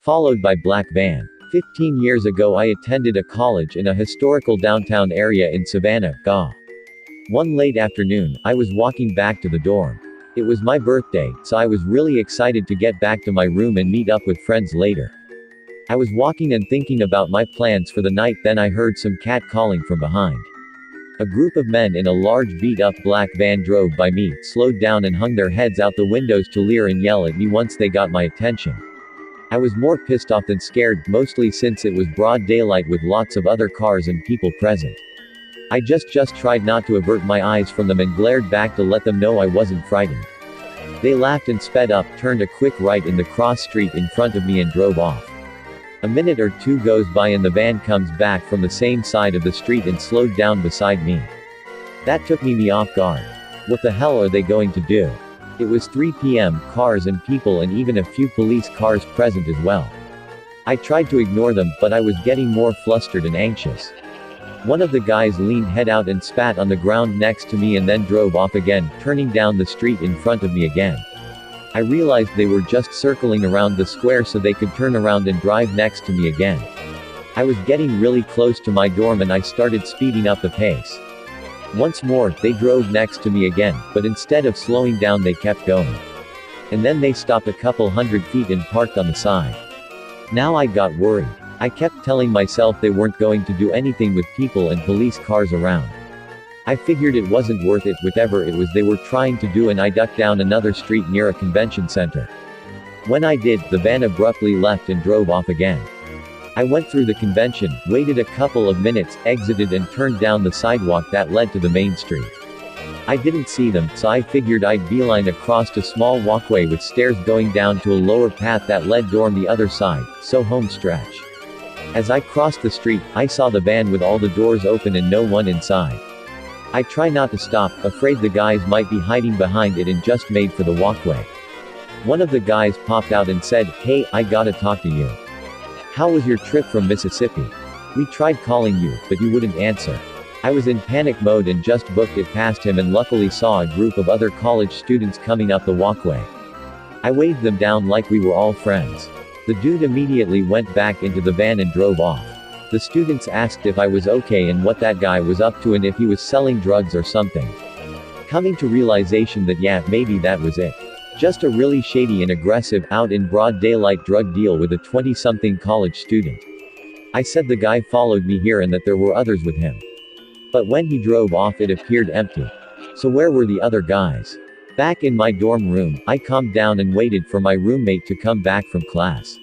followed by black van. 15 years ago I attended a college in a historical downtown area in Savannah, GA. One late afternoon, I was walking back to the dorm. It was my birthday, so I was really excited to get back to my room and meet up with friends later. I was walking and thinking about my plans for the night, then I heard some cat calling from behind. A group of men in a large beat-up black van drove by me, slowed down and hung their heads out the windows to leer and yell at me once they got my attention. I was more pissed off than scared, mostly since it was broad daylight with lots of other cars and people present. I just tried not to avert my eyes from them and glared back to let them know I wasn't frightened. They laughed and sped up, turned a quick right in the cross street in front of me and drove off. A minute or two goes by and the van comes back from the same side of the street and slowed down beside me. That took me off guard. What the hell are they going to do? It was 3 p.m., cars and people and even a few police cars present as well. I tried to ignore them, but I was getting more flustered and anxious. One of the guys leaned head out and spat on the ground next to me and then drove off again, turning down the street in front of me again. I realized they were just circling around the square so they could turn around and drive next to me again. I was getting really close to my dorm and I started speeding up the pace. Once more, they drove next to me again, but instead of slowing down they kept going. And then they stopped a couple hundred feet and parked on the side. Now I got worried. I kept telling myself they weren't going to do anything with people and police cars around. I figured it wasn't worth it, whatever it was they were trying to do, and I ducked down another street near a convention center. When I did, the van abruptly left and drove off again. I went through the convention, waited a couple of minutes, exited and turned down the sidewalk that led to the main street. I didn't see them, so I figured I'd beeline across a small walkway with stairs going down to a lower path that led dorm the other side, so home stretch. As I crossed the street, I saw the van with all the doors open and no one inside. I try not to stop, afraid the guys might be hiding behind it and just made for the walkway. One of the guys popped out and said, "Hey, I gotta talk to you. How was your trip from Mississippi? We tried calling you, but you wouldn't answer." I was in panic mode and just booked it past him and luckily saw a group of other college students coming up the walkway. I waved them down like we were all friends. The dude immediately went back into the van and drove off. The students asked if I was okay and what that guy was up to and if he was selling drugs or something. Coming to realization that yeah, maybe that was it. Just a really shady and aggressive, out in broad daylight drug deal with a 20-something college student. I said the guy followed me here and that there were others with him. But when he drove off it appeared empty. So where were the other guys? Back in my dorm room, I calmed down and waited for my roommate to come back from class.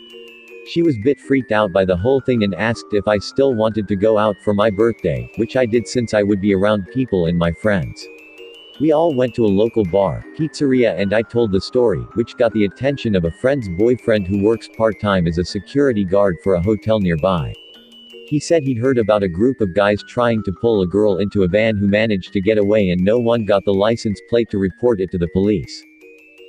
She was a bit freaked out by the whole thing and asked if I still wanted to go out for my birthday, which I did since I would be around people and my friends. We all went to a local bar, pizzeria, and I told the story, which got the attention of a friend's boyfriend who works part-time as a security guard for a hotel nearby. He said he'd heard about a group of guys trying to pull a girl into a van who managed to get away and no one got the license plate to report it to the police.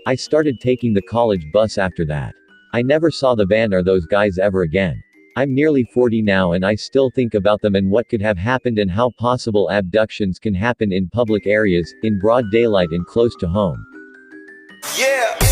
I started taking the college bus after that. I never saw the van or those guys ever again. I'm nearly 40 now and I still think about them and what could have happened and how possible abductions can happen in public areas, in broad daylight and close to home. Yeah!